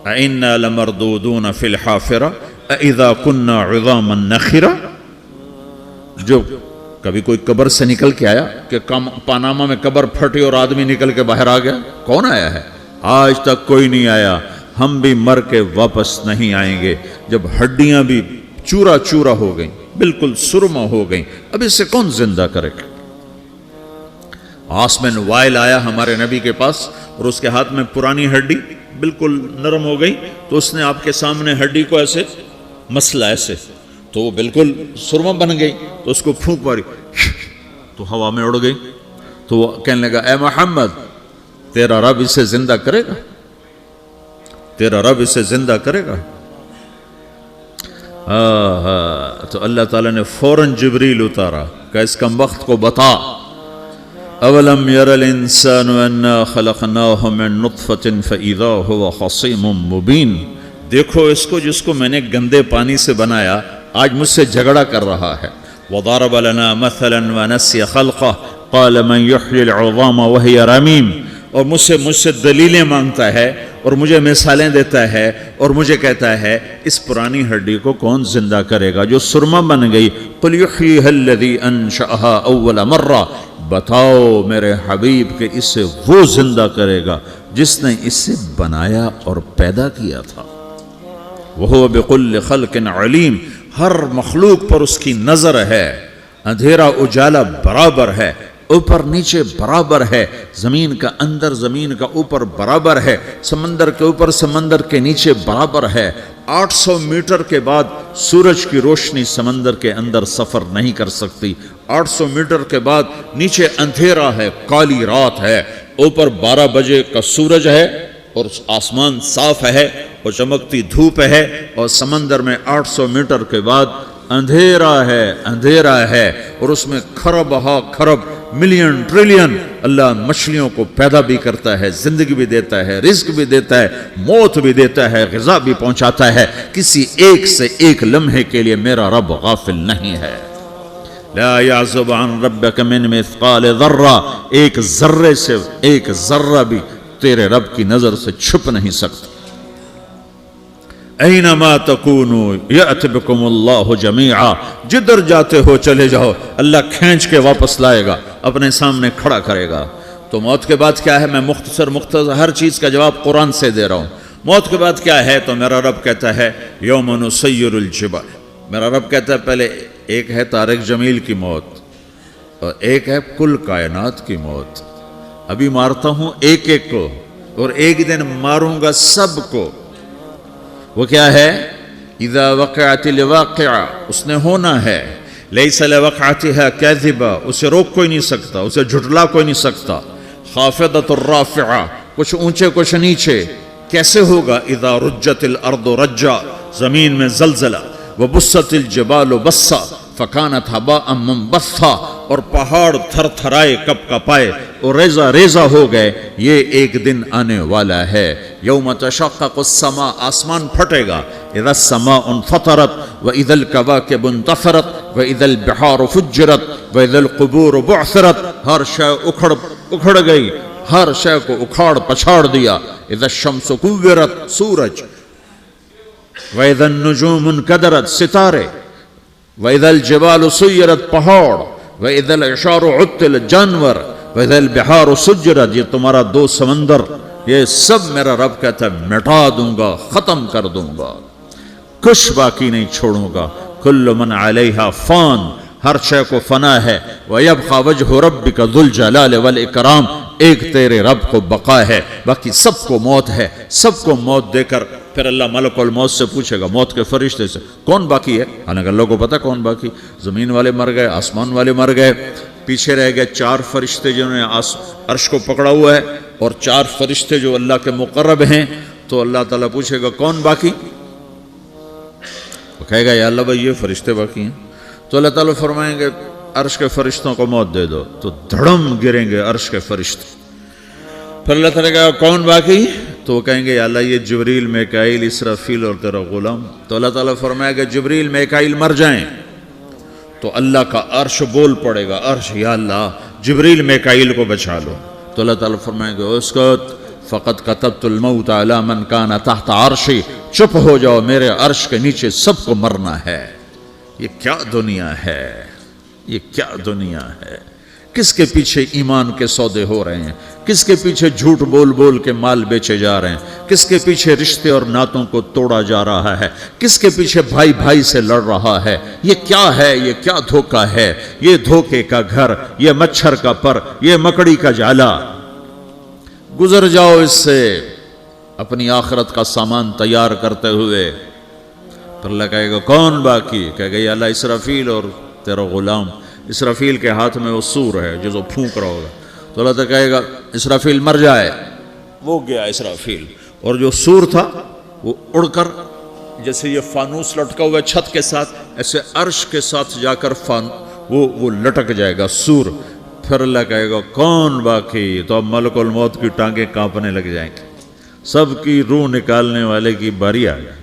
اِنَّا لَمَرْدُودُونَ فِي الْحَافِرَةِ اِذَا كُنَّا عِظَامًا نَخِرَةً. جو کبھی کوئی قبر سے نکل کے آیا کہ پاناما میں قبر پھٹی اور آدمی نکل کے باہر آ گیا؟ کون آیا ہے؟ آج تک کوئی نہیں آیا. ہم بھی مر کے واپس نہیں آئیں گے. جب ہڈیاں بھی چورا چورا ہو گئیں، بالکل سرما ہو گئیں، اب اس سے کون زندہ کرے گا؟ عاص بن وائل آیا ہمارے نبی کے پاس اور اس کے ہاتھ میں پرانی ہڈی بالکل نرم ہو گئی، تو اس نے آپ کے سامنے ہڈی کو ایسے مسلا ایسے، تو وہ بالکل سرما بن گئی. تو اس کو پھونک ماری تو ہوا میں اڑ گئی. تو وہ کہنے لگا اے محمد، تیرا رب اسے زندہ کرے گا؟ تیرا رب اسے زندہ کرے گا؟ تو اللہ تعالیٰ نے فوراً جبریل اتارا کہ اس کم وقت کو بتا، اولم یر الانسان انا خلقناہ من نطفۃ فاذا هو خصیم مبین. دیکھو اس کو جس کو میں نے گندے پانی سے بنایا، آج مجھ سے جھگڑا کر رہا ہے. وضرب لنا مثلا ونسی خلقہ قال من یحیی العظام وہی رمیم. اور مجھ سے دلیلیں مانگتا ہے اور مجھے مثالیں دیتا ہے اور مجھے کہتا ہے اس پرانی ہڈی کو کون زندہ کرے گا جو سرما بن گئی. قل یحییہا الذی انشأہا اول مرہ. بتاؤ میرے حبیب کہ اسے وہ زندہ کرے گا جس نے اسے بنایا اور پیدا کیا تھا. وہو بکل خلق علیم. ہر مخلوق پر اس کی نظر ہے. اندھیرا اجالا برابر ہے، اوپر نیچے برابر ہے، زمین کا اندر زمین کا اوپر برابر ہے، سمندر کے اوپر سمندر کے نیچے برابر ہے. 800 میٹر کے بعد سورج کی روشنی سمندر کے اندر سفر نہیں کر سکتی. 800 میٹر کے بعد نیچے اندھیرا ہے، کالی رات ہے، اوپر 12 بجے کا سورج ہے اور آسمان صاف ہے اور چمکتی دھوپ ہے، اور سمندر میں 800 میٹر کے بعد اندھیرا ہے اور اس میں کھرب ہا کھرب ملین ٹریلین اللہ مچھلیوں کو پیدا بھی کرتا ہے، زندگی بھی دیتا ہے، رزق بھی دیتا ہے، موت بھی دیتا ہے، غذا بھی پہنچاتا ہے. کسی ایک سے ایک لمحے کے لیے میرا رب غافل نہیں ہے. لا يعزب عن ربك من مثقال ذرہ. ایک ذرے سے ایک ذرہ بھی تیرے رب کی نظر سے چھپ نہیں سکتا. اینما تکونوا یأت بکم اللہ جمیعا. جدھر جاتے ہو چلے جاؤ، اللہ کھینچ کے واپس لائے گا، اپنے سامنے کھڑا کرے گا. تو موت کے بعد کیا ہے؟ میں مختصر ہر چیز کا جواب قرآن سے دے رہا ہوں. موت کے بعد کیا ہے؟ تو میرا رب کہتا ہے یوم نسیر الجبال. میرا رب کہتا ہے پہلے ایک ہے طارق جمیل کی موت اور ایک ہے کل کائنات کی موت. ابھی مارتا ہوں ایک ایک کو اور ایک دن ماروں گا سب کو. وہ کیا ہے؟ اذا وقعت الواقعہ. اس نے ہونا ہے. لیس لوقعتها کاذبہ. اسے روک کوئی نہیں سکتا، اسے جھٹلا کوئی نہیں سکتا. خافضۃ الرافعہ. کچھ اونچے کچھ نیچے. کیسے ہوگا؟ اذا رجت الارض رجا. زمین میں زلزلہ. وبست الجبال بسا فکانت ہباء منبثا. اور پہاڑ تھر تھرائے کپ کپائے اور ریزہ ریزہ ہو گئے. یہ ایک دن آنے والا ہے. یوم تشقق السماء. آسمان پھٹے گا. اذا السماء انفطرت واذا الكواكب انتثرت واذا البحار فجرت واذا القبور بعثرت. ہر شے اکھڑ گئی، ہر شے کو اکھاڑ پچھاڑ دیا. اذا الشمس كورت. سورج. وَإِذَا النُّجُومُ انْكَدَرَتْ. ستارے. وَإِذَا الْجِبَالُ سُيِّرَتْ. پہاڑ. وَإِذَا الْعِشَارُ عُطِّلَتْ. جانور. وَإِذَا الْبِحَارُ سُجِّرَتْ. یہ تمہارا دو سمندر، یہ سب میرا رب کہتا ہے مٹا دوں گا، ختم کر دوں گا، کچھ باقی نہیں چھوڑوں گا. كُلُّ مَنْ عَلَيْهَا فان. ہر شے کو فنا ہے. وَيَبْقَى وَجْهُ رَبِّكَ ذُو الْجَلَالِ وَالْإِكْرَامِ. ایک تیرے رب کو بقا ہے، باقی سب کو موت ہے. سب کو موت دے کر پھر اللہ ملک الموت سے پوچھے گا، موت کے فرشتے سے، کون باقی ہے؟ حالانکہ اللہ کو پتا کون باقی. زمین والے مر گئے، آسمان والے مر گئے، پیچھے رہ گئے 4 فرشتے جنہوں نے عرش کو پکڑا ہوا ہے اور 4 فرشتے جو اللہ کے مقرب ہیں. تو اللہ تعالیٰ پوچھے گا کون باقی؟ وہ کہے گا یا اللہ بھائی یہ فرشتے باقی ہیں. تو اللہ تعالیٰ فرمائیں گے عرش کے فرشتوں کو موت دے دو. تو دھڑم گریں گے عرش کے فرشتے. پھر اللہ تعالیٰ کہا کون باقی؟ تو وہ کہیں گے یا اللہ یہ جبریل میکائیل اسرافیل اور تیرا غلام. تو اللہ تعالیٰ فرمائے گا جبریل میکائیل مر جائیں. تو اللہ کا عرش بول پڑے گا، عرش یا اللہ جبریل میکائیل کو بچا لو. تو اللہ تعالیٰ فرمائے گا اسکت فقد کتبت الموت علی من کان تحت عرشی، چپ ہو جاؤ، میرے عرش کے نیچے سب کو مرنا ہے۔ یہ کیا دنیا ہے، یہ کیا دنیا ہے؟ کس کے پیچھے ایمان کے سودے ہو رہے ہیں؟ کس کے پیچھے جھوٹ بول بول کے مال بیچے جا رہے ہیں؟ کس کے پیچھے رشتے اور ناتوں کو توڑا جا رہا ہے؟ کس کے پیچھے بھائی بھائی سے لڑ رہا ہے؟ یہ کیا ہے؟ یہ کیا دھوکہ ہے؟ یہ دھوکے کا گھر، یہ مچھر کا پر، یہ مکڑی کا جالا۔ گزر جاؤ اس سے اپنی آخرت کا سامان تیار کرتے ہوئے۔ پھر اللہ کہے گا کون باقی؟ کہے گا یا اللہ اسرافیل اور تیرا غلام۔ اسرافیل کے ہاتھ میں وہ سور ہے جو پھونک رہا ہوگا، تو اللہ تعالیٰ کہے گا اسرافیل مر جائے، وہ گیا اسرافیل، اور جو سور تھا وہ اڑ کر جیسے یہ فانوس لٹکا ہوا چھت کے ساتھ، ایسے عرش کے ساتھ جا کر وہ لٹک جائے گا سور۔ پھر اللہ کہے گا کون باقی؟ تو اب ملک الموت کی ٹانگیں کانپنے لگ جائیں گی، سب کی روح نکالنے والے کی باری آ گئی،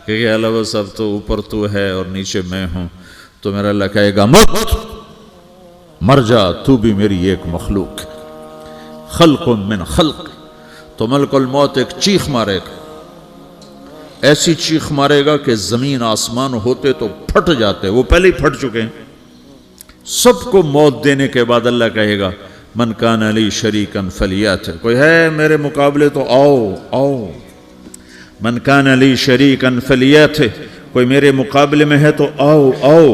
کہ اللہ وہ سب تو اوپر تو ہے اور نیچے میں ہوں۔ تو میرا اللہ کہے گا موت مر جا، تو بھی میری ایک مخلوق، خلق من خلق۔ تو ملک الموت ایک چیخ مارے گا، ایسی چیخ مارے گا کہ زمین آسمان ہوتے تو پھٹ جاتے، وہ پہلے ہی پھٹ چکے ہیں۔ سب کو موت دینے کے بعد اللہ کہے گا من کان لی شریکن فلیات، کوئی ہے میرے مقابلے تو آؤ آؤ۔ من کان لی شریکن فلیات، کوئی میرے مقابلے میں ہے تو آؤ آؤ۔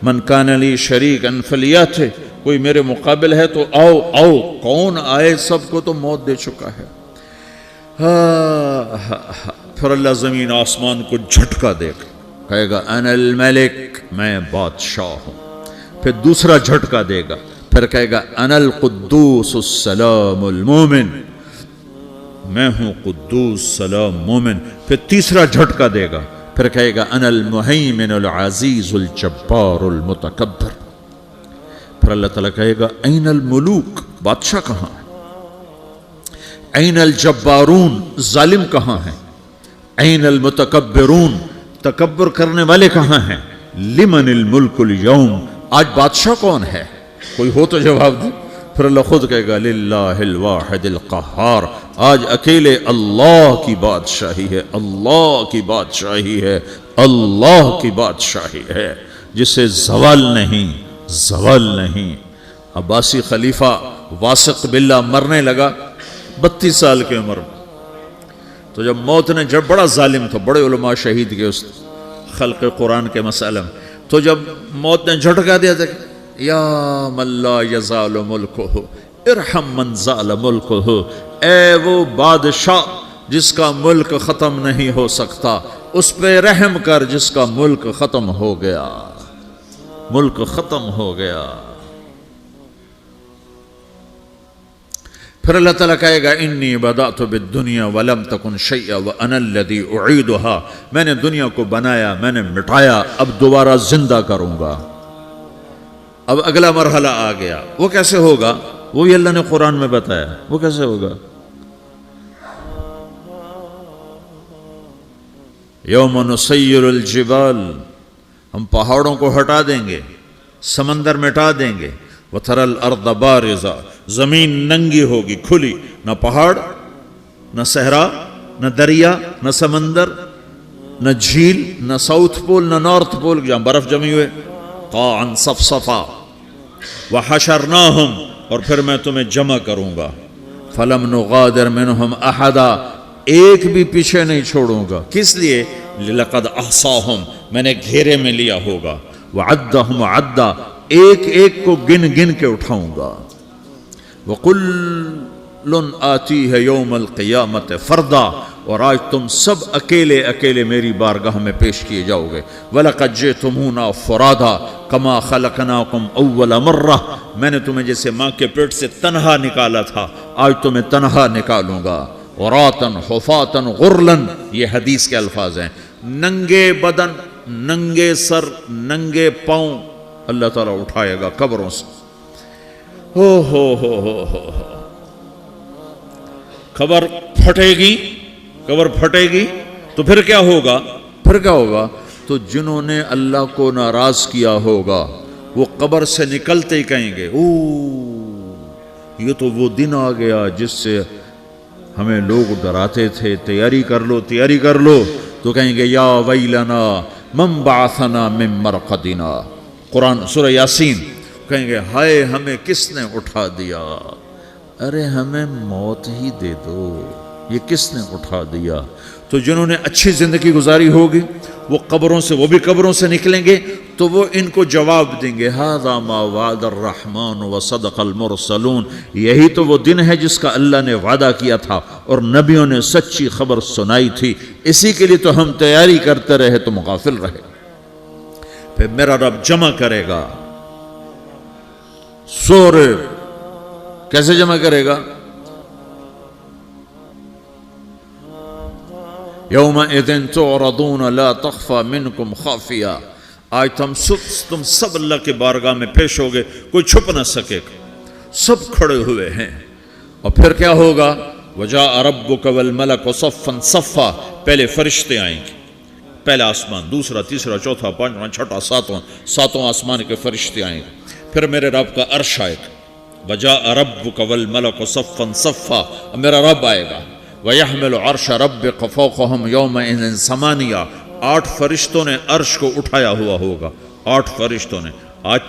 من کان لی شریکن فلیات، کوئی میرے مقابل ہے تو آؤ آؤ۔ کون آئے؟ سب کو تو موت دے چکا ہے۔ پھر اللہ زمین آسمان کو جھٹکا دے گا، کہے گا انا الملک، میں بادشاہ ہوں۔ پھر دوسرا جھٹکا دے گا، پھر کہے گا انا القدوس السلام المومن، میں ہوں قدوس سلام مومن۔ پھر تیسرا جھٹکا دے گا، پھر کہے گا انا المہیمن العزیز الجبار المتکبر۔ پھر اللہ تعالیٰ کہے گا این الملوک، بادشاہ کہاں ہے؟ این الجبارون، ظالم کہاں ہیں؟ این المتکبرون، تکبر کرنے والے کہاں ہیں؟ لمن الملک اليوم، آج بادشاہ کون ہے؟ کوئی ہو تو جواب دے۔ پھر اللہ خود کہے گا للہ الواحد القہار، آج اکیلے اللہ کی بادشاہی ہے، اللہ کی بادشاہی ہے، اللہ کی بادشاہی ہے، جسے زوال نہیں، زوال نہیں۔ عباسی خلیفہ واسق باللہ مرنے لگا 32 سال کی عمر میں، تو جب موت نے، جب بڑا ظالم تھا، بڑے علماء شہید کے اس خلق قرآن کے مسئلہ میں، تو جب موت نے جھٹکا دیا تھا یا من لا یزال ملکہ ارحم من زال ملکہ، اے وہ بادشاہ جس کا ملک ختم نہیں ہو سکتا، اس پہ رحم کر جس کا ملک ختم ہو گیا، ملک ختم ہو گیا۔ پھر اللہ تعالیٰ کہے گا انی بدأت بالدنیا ولم تکن شیئا وانا الذی اعیدہا، میں نے دنیا کو بنایا، میں نے مٹایا، اب دوبارہ زندہ کروں گا۔ اب اگلا مرحلہ آ گیا، وہ کیسے ہوگا؟ وہ بھی اللہ نے قرآن میں بتایا، وہ کیسے ہوگا؟ یوم نسیر الجبال، ہم پہاڑوں کو ہٹا دیں گے، سمندر مٹا دیں گے، وتری الارض بارزا، زمین ننگی ہوگی، کھلی، نہ پہاڑ، نہ صحرا، نہ دریا، نہ سمندر، نہ جھیل، نہ ساؤتھ پول، نہ نارتھ پول جہاں برف جمی ہوئے، قاعا صفصفا، وحشرناہم، اور پھر میں تمہیں جمع کروں گا، فلم نغادر منہم احدا، ایک بھی پیچھے نہیں چھوڑوں گا، کس لیے؟ لقد احصاہم، میں نے گھیرے میں لیا ہوگا، وعدہم عدا، ایک ایک کو گن گن کے اٹھاؤں گا، وَقُلٌّ آتِيهَ يَوْمَ الْقِيَامَةِ فَرْدًا، اور آج تم سب اکیلے اکیلے میری بارگاہ میں پیش کیے جاؤ گے، وَلَقَدْ جِئْتُمُونَا فُرَادًا كَمَا خَلَقْنَاكُمْ أَوَّلَ مَرَّةٍ، میں نے تمہیں جیسے ماں کے پیٹ سے تنہا نکالا تھا، آج تمہیں تنہا نکالوں گا، عُرَاةً حُفَاةً غُرْلًا، یہ حدیث کے الفاظ ہیں، ننگے بدن، ننگے سر، ننگے پاؤں اللہ تعالیٰ اٹھائے گا قبروں سے۔ ہو خبر پھٹے گی، قبر پھٹے گی تو پھر کیا ہوگا؟ پھر کیا ہوگا؟ تو جنہوں نے اللہ کو ناراض کیا ہوگا وہ قبر سے نکلتے ہی کہیں گے یہ تو وہ دن آ گیا جس سے ہمیں لوگ ڈراتے تھے تیاری کر لو تیاری کر لو، تو کہیں گے یا ویلنا من بعثنا من مرقدنا، قرآن سورہ یاسین، کہیں گے ہائے ہمیں کس نے اٹھا دیا، ارے ہمیں موت ہی دے دو، یہ کس نے اٹھا دیا۔ تو جنہوں نے اچھی زندگی گزاری ہوگی وہ قبروں سے، وہ بھی قبروں سے نکلیں گے تو وہ ان کو جواب دیں گے ھذا ما وعد الرحمن وصدق المرسلون، یہی تو وہ دن ہے جس کا اللہ نے وعدہ کیا تھا اور نبیوں نے سچی خبر سنائی تھی، اسی کے لیے تو ہم تیاری کرتے رہے تم غافل رہے۔ پھر میرا رب جمع کرے گا سورے، کیسے جمع کرے گا؟ یومئذ تعرضون لا تخفى منکم خافیہ، آج تم سب اللہ کے بارگاہ میں پیش ہوگے، کوئی چھپ نہ سکے گا، سب کھڑے ہوئے ہیں۔ اور پھر کیا ہوگا؟ وجاء ربک والملک صفا صفا، پہلے فرشتے آئیں گے، پہلا آسمان، دوسرا، تیسرا، چوتھا، پانچواں، چھٹا، ساتواں آسمان کے فرشتے آئیں گے، پھر میرے رب کا عرش آئے گا، وجاء ربک والملک صفا صفا، میرا رب آئے گا، وَيَحْمِلُ عَرْشَ رَبِّكَ فَوْقَهُمْ يَوْمَئِذٍ ثَمَانِيَةٌ، 8 فرشتوں نے عرش کو اٹھایا ہوا ہوگا، 8 فرشتوں نے، آج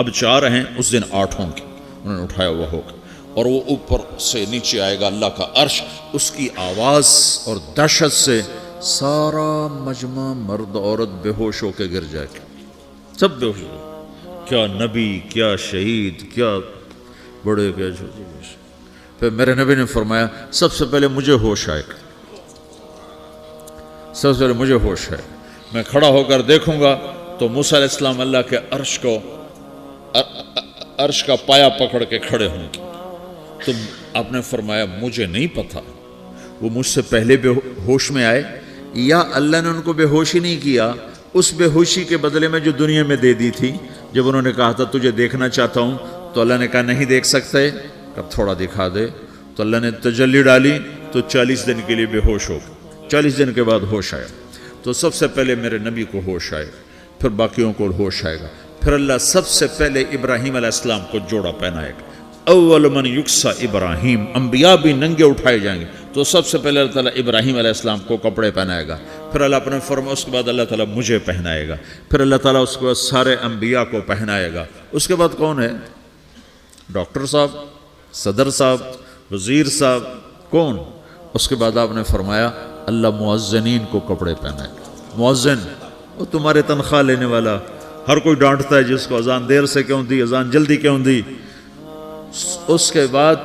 اب 4 ہیں، اس دن 8 ہوں گے، انہوں نے اٹھایا ہوا ہوگا، اور وہ اوپر سے نیچے آئے گا اللہ کا عرش، اس کی آواز اور دہشت سے سارا مجمع مرد عورت بے ہوش ہو کے گر جائے گا، سب بے ہوش ہو، کیا نبی، کیا شہید، کیا بڑے، کیا چھوٹے۔ پھر میرے نبی نے فرمایا سب سے پہلے مجھے ہوش آئے گا، سب سے پہلے مجھے ہوش ہے، میں کھڑا ہو کر دیکھوں گا تو موسیٰ علیہ السلام اللہ کے عرش کا پایا پکڑ کے کھڑے ہوں گے۔ تو آپ نے فرمایا مجھے نہیں پتا وہ مجھ سے پہلے بے ہوش میں آئے یا اللہ نے ان کو بے ہوش ہی نہیں کیا، اس بے ہوشی کے بدلے میں جو دنیا میں دے دی تھی، جب انہوں نے کہا تھا تجھے دیکھنا چاہتا ہوں تو اللہ نے کہا نہیں دیکھ سکتے، کہ تھوڑا دکھا دے، تو اللہ نے تجلی ڈالی تو 40 دن کے لیے بے ہوش ہو گئے، 40 دن کے بعد ہوش آیا۔ تو سب سے پہلے میرے نبی کو ہوش آئے، پھر باقیوں کو ہوش آئے گا، پھر اللہ سب سے پہلے ابراہیم علیہ السلام کو جوڑا پہنائے گا، اول من یکسا ابراہیم، انبیاء بھی ننگے اٹھائے جائیں گے، تو سب سے پہلے اللہ تعالیٰ ابراہیم علیہ السلام کو کپڑے پہنائے گا، پھر اللہ اپنے فرما، اس کے بعد اللہ تعالیٰ مجھے پہنائے گا، پھر اللہ تعالیٰ اس کے بعد سارے انبیاء کو پہنائے گا۔ اس کے بعد کون ہے؟ ڈاکٹر صاحب، صدر صاحب، وزیر صاحب، کون؟ اس کے بعد آپ نے فرمایا اللہ مؤذنین کو کپڑے پہنائے گا۔ مؤذن وہ تمہارے تنخواہ لینے والا، ہر کوئی ڈانٹتا ہے جس کو اذان دیر سے کیوں دی، اذان جلدی کیوں دی۔ اس کے بعد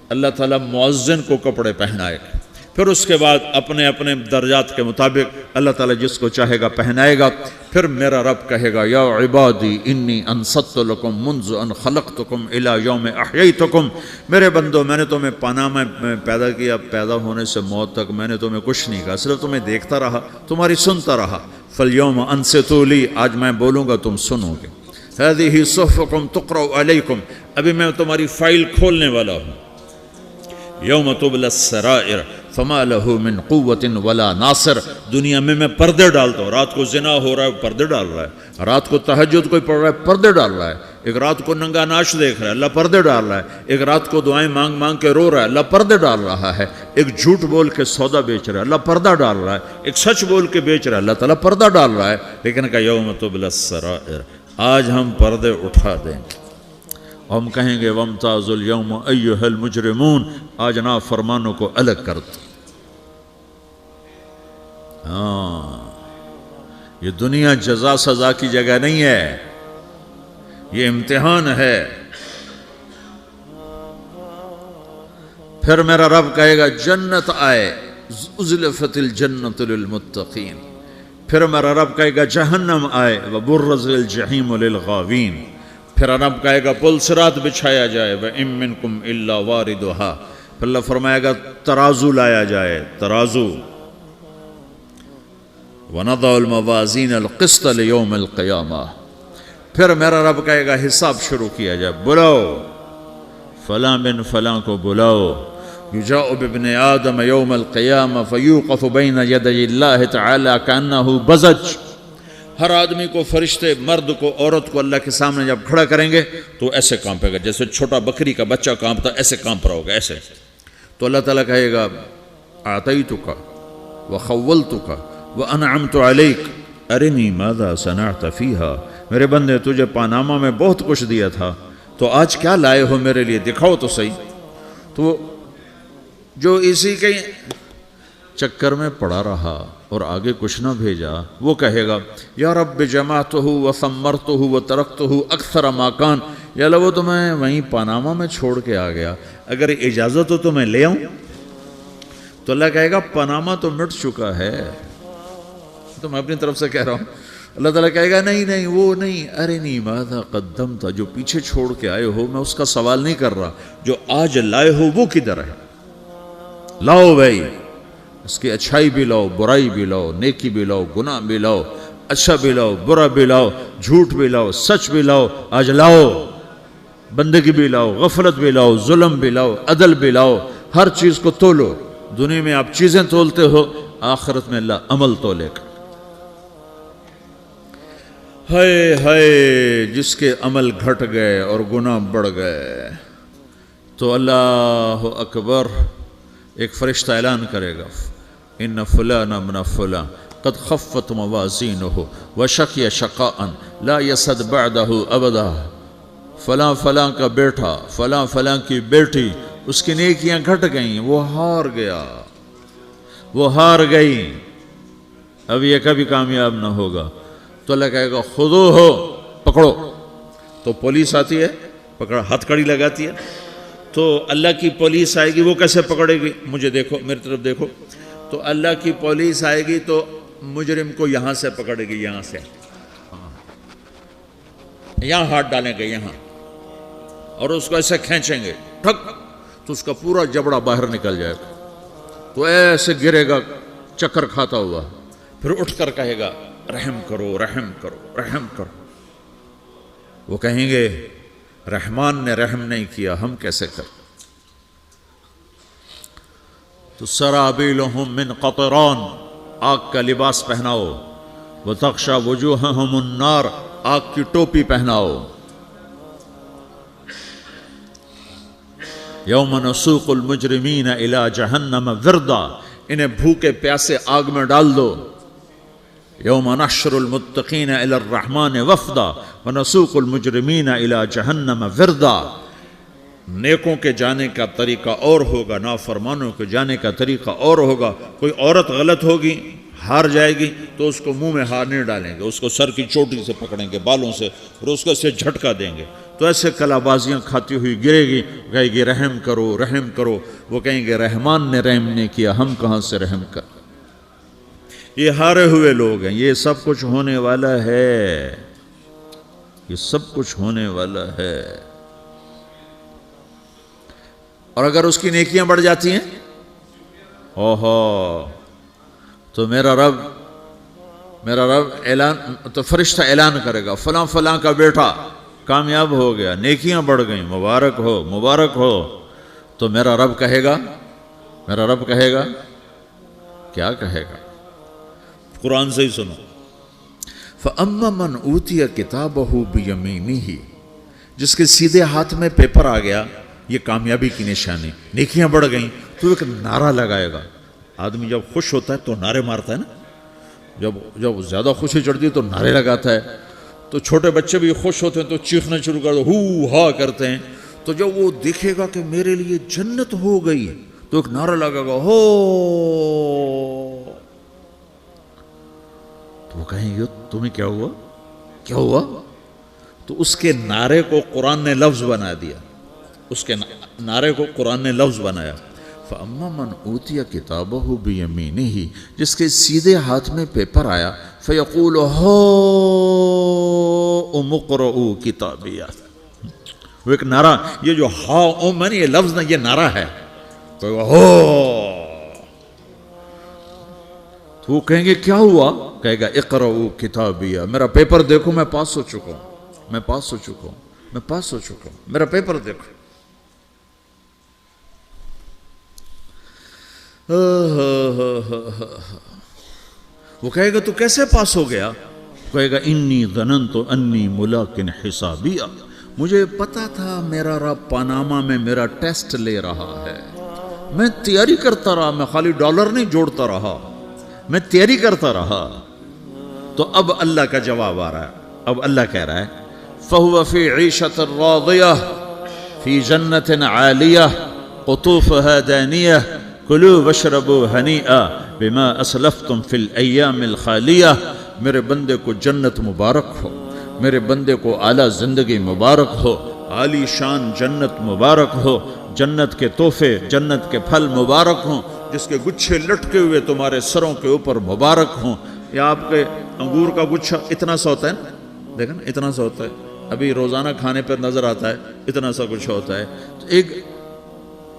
اللہ تعالیٰ مؤذن کو کپڑے پہنائے گا، پھر اس کے بعد اپنے اپنے درجات کے مطابق اللہ تعالیٰ جس کو چاہے گا پہنائے گا۔ پھر میرا رب کہے گا یا عبادی انی انصت لکم منذ ان خلقتکم الی یوم احییتکم، میرے بندو میں نے تمہیں پاناہ میں پیدا کیا، پیدا ہونے سے موت تک میں نے تمہیں کچھ نہیں کہا، صرف تمہیں دیکھتا رہا، تمہاری سنتا رہا۔ فالیوم انصتوا لی، آج میں بولوں گا تم سنو گے۔ ہذہ صحفکم تقرأ علیکم، ابھی میں تمہاری فائل کھولنے والا ہوں۔ یوم تبلی السرائر فما لہ من قوت ولا ناصر، دنیا میں پردے ڈالتا ہوں، رات کو زنا ہو رہا ہے پردے ڈال رہا ہے، رات کو تہجد کوئی پڑھ رہا ہے پردے ڈال رہا ہے، ایک رات کو ننگا ناچ دیکھ رہا ہے اللہ پردے ڈال رہا ہے، ایک رات کو دعائیں مانگ مانگ کے رو رہا ہے اللہ پردے ڈال رہا ہے، ایک جھوٹ بول کے سودا بیچ رہا ہے اللہ پردہ ڈال رہا ہے، ایک سچ بول کے بیچ رہا ہے اللہ تعالیٰ پردہ ڈال رہا ہے۔ لیکن کہ یوم تبلی السرائر، آج ہم پردے اٹھا دیں گے، ہم کہیں گے وامتازوا اليوم ایھا المجرمون، آج نافرمانوں کو الگ کر دو۔ یہ دنیا جزا سزا کی جگہ نہیں ہے، یہ امتحان ہے۔ پھر میرا رب کہے گا جنت آئے، ازلفت الجنت للمتقین، پھر میرا رب کہے گا جہنم آئے، وبرزت الجحیم للغاوین، پھر رب کہے گا پل صراط بچھایا جائے، وَإِن مِّنكُمْ إِلَّا وَارِدُهَا، پھر اللہ فرمائے گا ترازو لایا جائے، ترازو، وَنَضَعُ الْمَوَازِينَ الْقِسْطَ لِيَوْمِ الْقِيَامَةِ، پھر میرا رب کہے گا حساب شروع کیا جائے، بلاؤ فلاں بن فلاں کو بلاؤ، یجاء بابن آدم یوم القیامہ فیوقف بین یدی اللہ تعالی کأنہ بزج، ہر آدمی کو، فرشتے، مرد کو، عورت کو اللہ کے سامنے جب کھڑا کریں گے تو ایسے کانپے گا، جیسے چھوٹا بکری کا بچہ کانپتا ایسے کانپ رہا ہوگا، ایسے۔ تو اللہ تعالیٰ کہے گا اعطیتک وخولتک وانعمت علیک ارنی ماذا صنعت فیہا، میرے بندے تجھے پاناما میں بہت کچھ دیا تھا، تو آج کیا لائے ہو میرے لیے، دکھاؤ تو صحیح۔ تو جو اسی کے چکر میں پڑا رہا اور آگے کچھ نہ بھیجا، وہ کہے گا یا رب جمعتہ وثمرتہ وترکتہ اکثر ما کان، یا اللہ وہ تو میں وہیں پاناما میں چھوڑ کے آ گیا، اگر اجازت ہو تو میں لے آؤں؟ تو اللہ کہے گا پاناما تو مٹ چکا ہے، تو میں اپنی طرف سے کہہ رہا ہوں۔ اللہ تعالیٰ کہے گا نہیں نہیں وہ نہیں، ارنی ماذا قدمت، جو پیچھے چھوڑ کے آئے ہو میں اس کا سوال نہیں کر رہا، جو آج لائے ہو وہ کدھر ہے، لاؤ بھائی، اس کی اچھائی بھی لاؤ، برائی بھی لاؤ، نیکی بھی لاؤ، گناہ بھی لاؤ، اچھا بھی لاؤ، برا بھی لاؤ، جھوٹ بھی لاؤ، سچ بھی لاؤ، آج لاؤ، بندگی بھی لاؤ، غفلت بھی لاؤ، ظلم بھی لاؤ، عدل بھی لاؤ، ہر چیز کو تولو۔ دنیا میں آپ چیزیں تولتے ہو، آخرت میں اللہ عمل تولے گا۔ ہائے ہائے جس کے عمل گھٹ گئے اور گناہ بڑھ گئے، تو اللہ اکبر، ایک فرشتہ اعلان کرے گا ان فلان من فلان قد خفت موازینہ وشقی شقاء لا یسد بعدہ ابدا، فلاں فلاں کا بیٹا، فلاں فلاں کی بیٹی، اس کی نیکیاں گھٹ گئیں، وہ ہار گیا، وہ ہار گئی، اب یہ کبھی کامیاب نہ ہوگا۔ تو اللہ کہے گا خودو ہو، پکڑو۔ تو پولیس آتی ہے، پکڑ ہتھ کڑی لگاتی ہے، تو اللہ کی پولیس آئے گی، وہ کیسے پکڑے گی؟ مجھے دیکھو، میری طرف دیکھو، تو اللہ کی پولیس آئے گی تو مجرم کو یہاں سے پکڑے گی، یہاں سے، یہاں ہاتھ ڈالیں گے یہاں، اور اس کو ایسے کھینچیں گے ٹھک، تو اس کا پورا جبڑا باہر نکل جائے گا، تو ایسے گرے گا چکر کھاتا ہوا، پھر اٹھ کر کہے گا رحم کرو رحم کرو رحم کرو۔ وہ کہیں گے رحمان نے رحم نہیں کیا، ہم کیسے کریں؟ تو سرابیلہم من قطران، آگ کا لباس پہناؤ، وتغشی وجوہہم النار، آگ کی ٹوپی پہناؤ۔ یوم نسوق المجرمین الی جہنم وردا، انہیں بھوکے پیاسے آگ میں ڈال دو۔ یوم نحشر المتقین الی الرحمن وفدا ونسوق المجرمین الی جہنم وردا، نیکوں کے جانے کا طریقہ اور ہوگا، نافرمانوں کے جانے کا طریقہ اور ہوگا۔ کوئی عورت غلط ہوگی، ہار جائے گی، تو اس کو منہ میں ہار نہیں ڈالیں گے، اس کو سر کی چوٹی سے پکڑیں گے، بالوں سے، اور اس کو اسے جھٹکا دیں گے، تو ایسے کلا بازیاں کھاتی ہوئی گرے گی، کہے گی رحم کرو رحم کرو۔ وہ کہیں گے رحمان نے رحم نہیں کیا، ہم کہاں سے رحم کر۔ یہ ہارے ہوئے لوگ ہیں، یہ سب کچھ ہونے والا ہے، یہ سب کچھ ہونے والا ہے۔ اور اگر اس کی نیکیاں بڑھ جاتی ہیں، اوہو، تو میرا رب اعلان، تو فرشتہ اعلان کرے گا فلاں فلاں کا بیٹا کامیاب ہو گیا، نیکیاں بڑھ گئیں، مبارک ہو مبارک ہو۔ تو میرا رب کہے گا کیا کہے گا؟ قرآن سے ہی سنو، فَأَمَّا مَنْ أُوتِيَ كِتَابَهُ بِيَمِينِهِ، جس کے سیدھے ہاتھ میں پیپر آ گیا، یہ کامیابی کی نشانی، نیکیاں بڑھ گئیں، تو ایک نعرہ لگائے گا۔ آدمی جب خوش ہوتا ہے تو نعرے مارتا ہے نا، جب زیادہ خوشی چڑھتی ہے تو نعرے لگاتا ہے۔ تو چھوٹے بچے بھی خوش ہوتے ہیں تو چیخنا شروع کر دو، ہو ہا کرتے ہیں۔ تو جب وہ دیکھے گا کہ میرے لیے جنت ہو گئی، تو ایک نعرہ لگے گا، ہو، تو وہ کہیں گے تمہیں کیا ہوا؟ تو اس کے نعرے کو قرآن نے لفظ بنا دیا، اس کے نعرے کو قرآن نے لفظ بنایا، فَأَمَّا مَنْ أُوتِيَ كِتَابَهُ بِيَمِينِهِ، جس کے سیدھے ہاتھ میں پیپر آیا، فَيَقُولُ هَاؤْمُ اقْرَءُوا كِتَابِيَهْ، وہ ایک نعرہ، یہ جو ہاؤم ہے نا، یہ لفظ نہ، یہ نعرہ ہے، تو وہ کہیں گے کیا ہوا؟ کہے گا اقرؤوا کتابیہ، میرا پیپر دیکھو، میں پاس ہو چکا ہوں، میرا پیپر دیکھو۔ وہ کہے گا تو کیسے پاس ہو گیا؟ کہے گا انی ظننت انی ملاق حسابیہ، مجھے پتا تھا میرا رب پاناما میں میرا ٹیسٹ لے رہا ہے، میں تیاری کرتا رہا, میں خالی ڈالر نہیں جوڑتا رہا, میں تیاری کرتا رہا. تو اب اللہ کا جواب آ رہا ہے. اب اللہ کہہ رہا ہے فَهُوَ فِي عِيشَةٍ رَاضِيَةٍ فِي جَنَّةٍ عَالِيَةٍ قُطُوفُهَا دَانِيَةٌ كُلُوا وَاشْرَبُوا هَنِيئًا بِمَا أَسْلَفْتُمْ فِي الْأَيَّامِ الْخَالِيَةِ. میرے بندے کو جنت مبارک ہو, میرے بندے کو اعلیٰ زندگی مبارک ہو, عالی شان جنت مبارک ہو, جنت کے تحفے, جنت کے پھل مبارک ہوں, جس کے گچھے لٹکے ہوئے تمہارے سروں کے اوپر مبارک ہوں. یا آپ کے انگور کا گچھا اتنا سا ہوتا ہے نا, دیکھیں نا اتنا سا ہوتا ہے, ابھی روزانہ کھانے پر نظر آتا ہے, اتنا سا گچھا ہوتا ہے. تو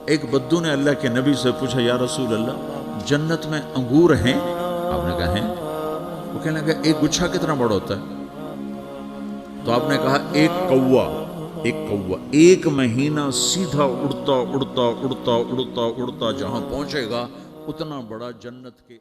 ایک بدو نے اللہ کے نبی سے پوچھا یا رسول اللہ جنت میں انگور ہیں؟ آپ نے کہا ہیں. وہ کہنے لگا ایک گچھا کتنا بڑا ہوتا ہے؟ تو آپ نے کہا ایک مہینہ سیدھا اڑتا اڑتا اڑتا اڑتا اڑتا جہاں پہنچے گا اتنا بڑا جنت کے